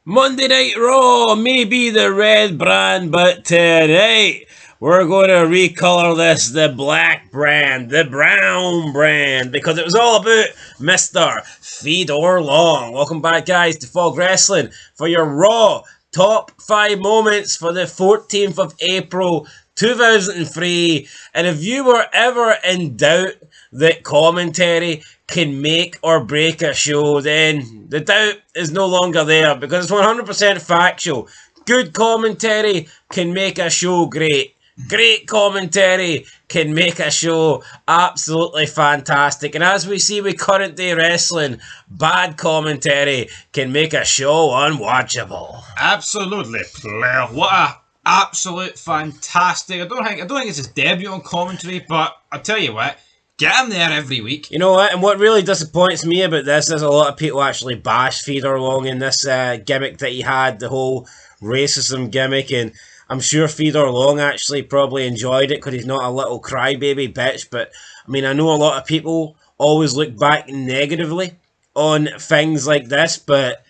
Monday Night Raw may be the red brand, but tonight we're going to recolor this the black brand, the brown brand, because it was all about Mr. Theodore Long. Welcome back, guys, to Fog Wrestling for your Raw top 5 moments for the 14th of April 2003. And if you were ever in doubt that commentary can make or break a show, then the doubt is no longer there because it's 100% factual. Good commentary can make a show great. Great commentary can make a show absolutely fantastic. And as we see with current day wrestling, bad commentary can make a show unwatchable. Absolutely, player. What a absolute fantastic. I don't think it's his debut on commentary, but I'll tell you what, get him there every week. You know what? And what really disappoints me about this is a lot of people actually bash Theodore Long in this gimmick that he had, the whole racism gimmick, and I'm sure Theodore Long actually probably enjoyed it because he's not a little crybaby bitch. But I mean, I know a lot of people always look back negatively on things like this, but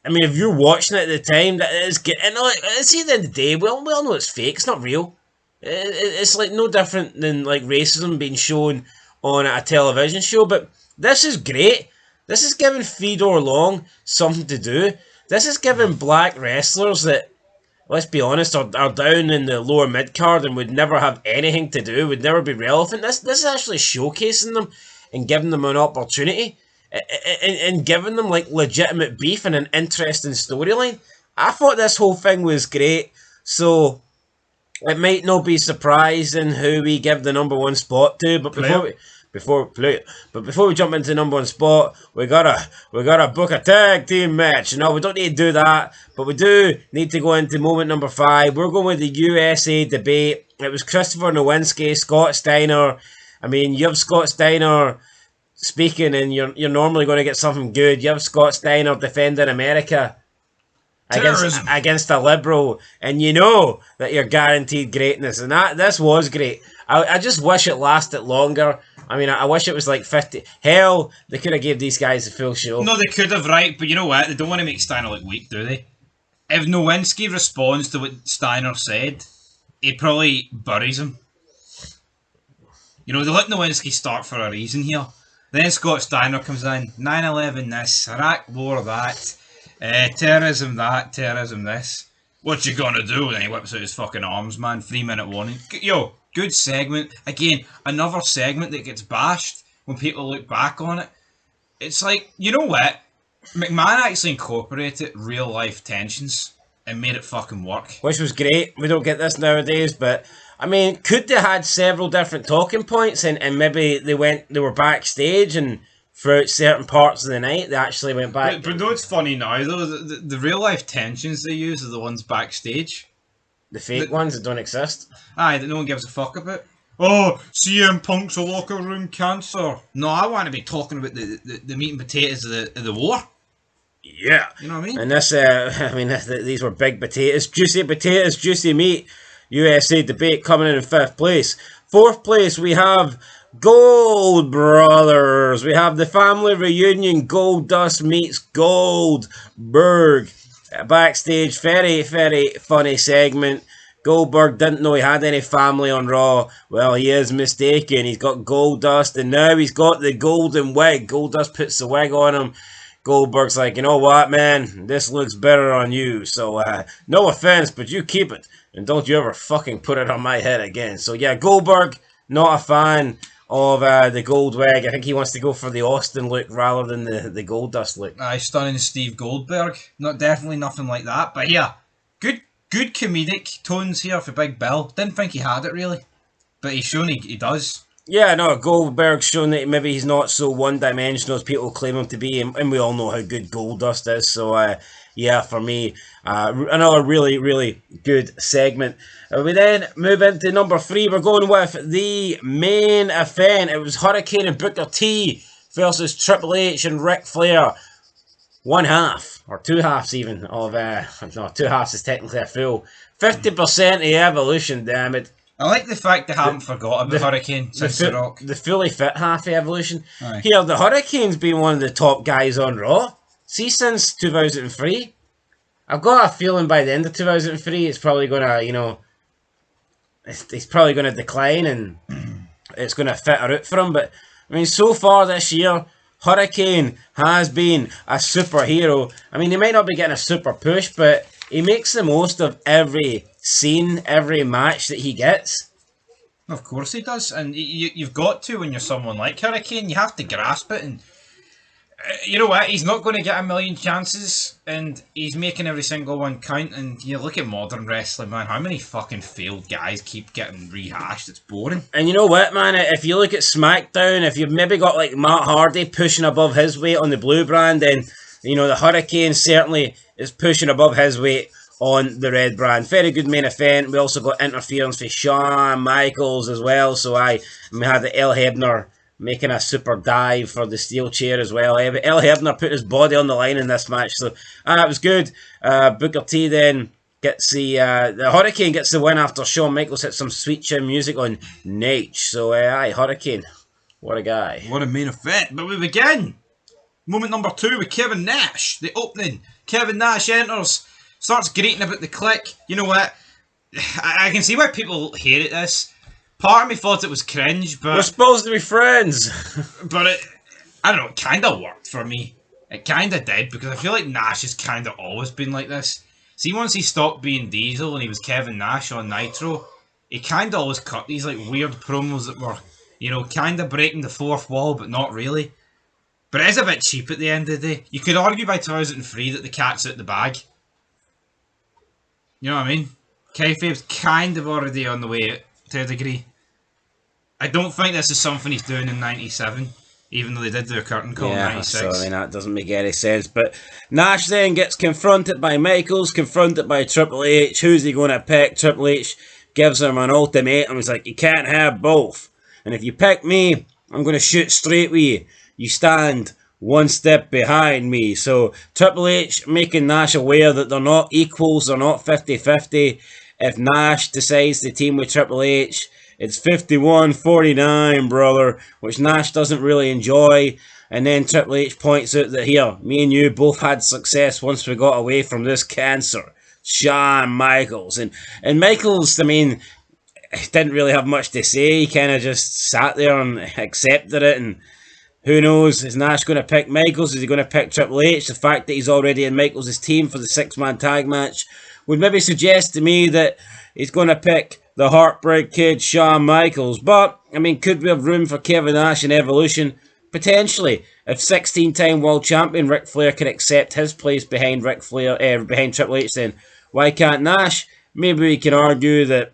I mean, if you're watching it at the time, that is good. And like, at the end of the day, we all know it's fake. It's not real. It's like no different than like racism being shown on a television show. But this is great. This is giving Theodore Long something to do. This is giving black wrestlers that, let's be honest, are down in the lower mid card and would never have anything to do, would never be relevant. This is actually showcasing them and giving them an opportunity. And giving them like legitimate beef and an interesting storyline. I thought this whole thing was great, so it might not be surprising who we give the number one spot to. But before we jump into the number one spot, we gotta book a tag team match. No, we don't need to do that, but we do need to go into moment number 5. We're going with the USA debate. It was Christopher Nowinski, Scott Steiner. I mean, you have Scott Steiner speaking, and you're normally going to get something good. You have Scott Steiner defending America against a liberal, and you know that you're guaranteed greatness. And this was great. I just wish it lasted longer. I mean, I wish it was like 50. Hell, they could have gave these guys a full show. No, they could have, right? But you know what? They don't want to make Steiner look weak, do they? If Nowinski responds to what Steiner said, he probably buries him. You know, they let Nowinski start for a reason here. Then Scott Steiner comes in, 9/11 this, Iraq war that, terrorism that, terrorism this. What you gonna do? Then he whips out his fucking arms, man. 3-minute warning. Yo, good segment. Again, another segment that gets bashed when people look back on it. It's like, you know what? McMahon actually incorporated real life tensions and made it fucking work. Which was great. We don't get this nowadays, but I mean, could they had several different talking points and maybe they were backstage and throughout certain parts of the night they actually went back. But no, it's funny now though, the real life tensions they use are the ones backstage. The fake ones that don't exist. Aye, that no one gives a fuck about. Oh, CM Punk's a locker room cancer. No, I want to be talking about the meat and potatoes of the war. Yeah. You know what I mean? And these were big potatoes, juicy meat. USA debate coming in 5th place. 4th place, we have Gold Brothers. We have the family reunion. Goldust meets Goldberg. Backstage, very, very funny segment. Goldberg didn't know he had any family on Raw. Well, he is mistaken. He's got Goldust, and now he's got the golden wig. Goldust puts the wig on him. Goldberg's like, you know what, man? This looks better on you. So, no offense, but you keep it. And don't you ever fucking put it on my head again. So, yeah, Goldberg, not a fan of the gold wig. I think he wants to go for the Austin look rather than the Goldust look. Aye, stunning Steve Goldberg. Definitely nothing like that. But yeah, good comedic tones here for Big Bill. Didn't think he had it, really. But he's shown he does. Yeah, no, Goldberg's shown that maybe he's not so one-dimensional as people claim him to be, and we all know how good Goldust is, so yeah, for me, another really, really good segment. We then move into number 3, we're going with the main event. It was Hurricane and Booker T versus Triple H and Ric Flair. 1/2, or 2/2 even, of, no, 2/2 is technically a full. 50% of the Evolution, damn it. I like the fact they haven't forgot about Hurricane since The Rock. The fully fit half of Evolution. Aye. Here, the Hurricane's been one of the top guys on Raw. See, since 2003. I've got a feeling by the end of 2003, it's probably gonna, he's probably gonna decline, and it's gonna fit a route for him. But I mean, so far this year, Hurricane has been a superhero. I mean, he might not be getting a super push, but he makes the most of every scene, every match that he gets. Of course he does, and you've got to when you're someone like Hurricane. You have to grasp it, and you know what? He's not going to get a million chances, and he's making every single one count. And you look at modern wrestling, man. How many fucking failed guys keep getting rehashed? It's boring. And you know what, man? If you look at SmackDown, if you've maybe got like Matt Hardy pushing above his weight on the blue brand, then the Hurricane certainly is pushing above his weight on the red brand. Very good main event. We also got interference for Shawn Michaels as well. So we had the El Hebner making a super dive for the steel chair as well. El Hebner put his body on the line in this match, so it was good. Booker T then gets the Hurricane gets the win after Shawn Michaels hit some sweet chin music on Nate. So Hurricane, what a guy. What a main event. But we begin. Moment number 2 with Kevin Nash. The opening. Kevin Nash enters, starts greeting about the Click. You know what? I can see why people hated this. Part of me thought it was cringe, but... We're supposed to be friends! But I don't know, it kind of worked for me. It kind of did, because I feel like Nash has kind of always been like this. See, once he stopped being Diesel and he was Kevin Nash on Nitro, he kind of always cut these like weird promos that were, kind of breaking the fourth wall, but not really. But it is a bit cheap at the end of the day. You could argue by 2003 that the cat's out the bag. You know what I mean? Kayfabe's kind of already on the way out, to a degree. I don't think this is something he's doing in 97, even though they did do a curtain call in 96. So, that doesn't make any sense. But Nash then gets confronted by Michaels, confronted by Triple H. Who's he going to pick? Triple H gives him an ultimatum. He's like, you can't have both. And if you pick me, I'm going to shoot straight with you. You stand one step behind me. So Triple H making Nash aware that they're not equals, they're not 50-50. If Nash decides to team with Triple H, it's 51-49, brother, which Nash doesn't really enjoy. And then Triple H points out that here, me and you both had success once we got away from this cancer. Shawn Michaels. And Michaels, didn't really have much to say. He kind of just sat there and accepted it. And who knows, is Nash going to pick Michaels? Is he going to pick Triple H? The fact that he's already in Michaels' team for the 6-man tag match would maybe suggest to me that he's going to pick the Heartbreak Kid, Shawn Michaels. But, could we have room for Kevin Nash in Evolution? Potentially. If 16-time world champion Ric Flair can accept his place behind behind Triple H, then why can't Nash? Maybe we can argue that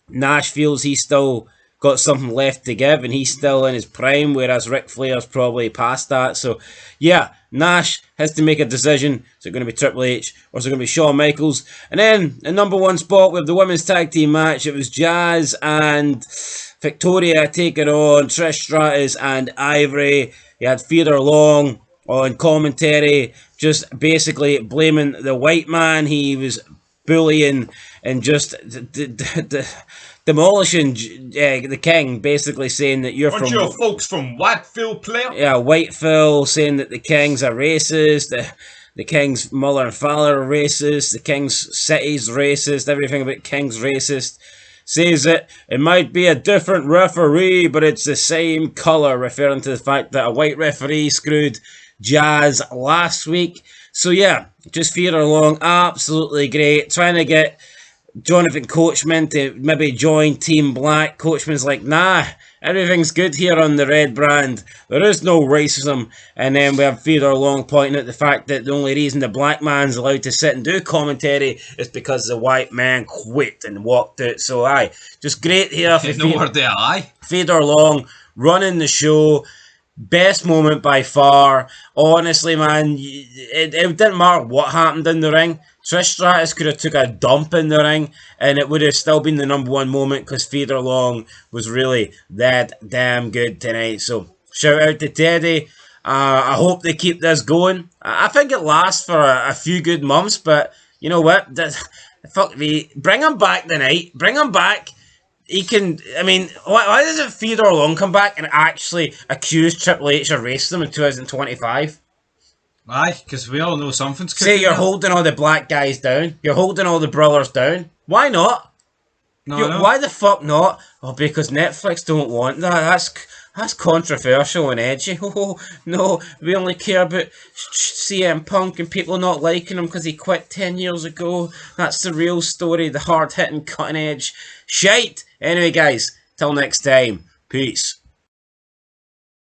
Nash feels he's still got something left to give and he's still in his prime, whereas Ric Flair's probably past that. So, yeah, Nash has to make a decision. Is it going to be Triple H or is it going to be Shawn Michaels? And then, in number 1 spot with the women's tag team match, it was Jazz and Victoria taking on Trish Stratus and Ivory. You had Theodore Long on commentary, just basically blaming the white man. He was bullying and just demolishing the King, basically saying that you're Aren't you folks from Whiteville, player? Yeah, Whiteville, saying that the King's a racist, the King's mother and father are racist, the King's city's racist, everything about King's racist. Says that it might be a different referee, but it's the same colour, referring to the fact that a white referee screwed Jazz last week. So yeah, just Theodore Long, absolutely great, trying to get Jonathan Coachman to maybe join Team Black. Coachman's like, nah, everything's good here on the red brand. There is no racism. And then we have Theodore Long pointing out the fact that the only reason the black man's allowed to sit and do commentary is because the white man quit and walked out. So just great here for Theodore Long running the show. Best moment by far. Honestly, man, it didn't matter what happened in the ring. Trish Stratus could have took a dump in the ring and it would have still been the number 1 moment because Theodore Long was really that damn good tonight. So shout out to Teddy. I hope they keep this going. I think it lasts for a few good months, but you know what? Fuck me. Bring him back tonight. Bring him back. He can, why doesn't Theodore Long come back and actually accuse Triple H of racism in 2025? Aye, because we all know something's cooking. Say you're there. holding all the black guys down. You're holding all the brothers down. Why not? No. Why the fuck not? Oh, because Netflix don't want that. That's controversial and edgy. Oh, no, we only care about CM Punk and people not liking him because he quit 10 years ago. That's the real story, the hard-hitting, cutting-edge shite. Anyway, guys, till next time, peace.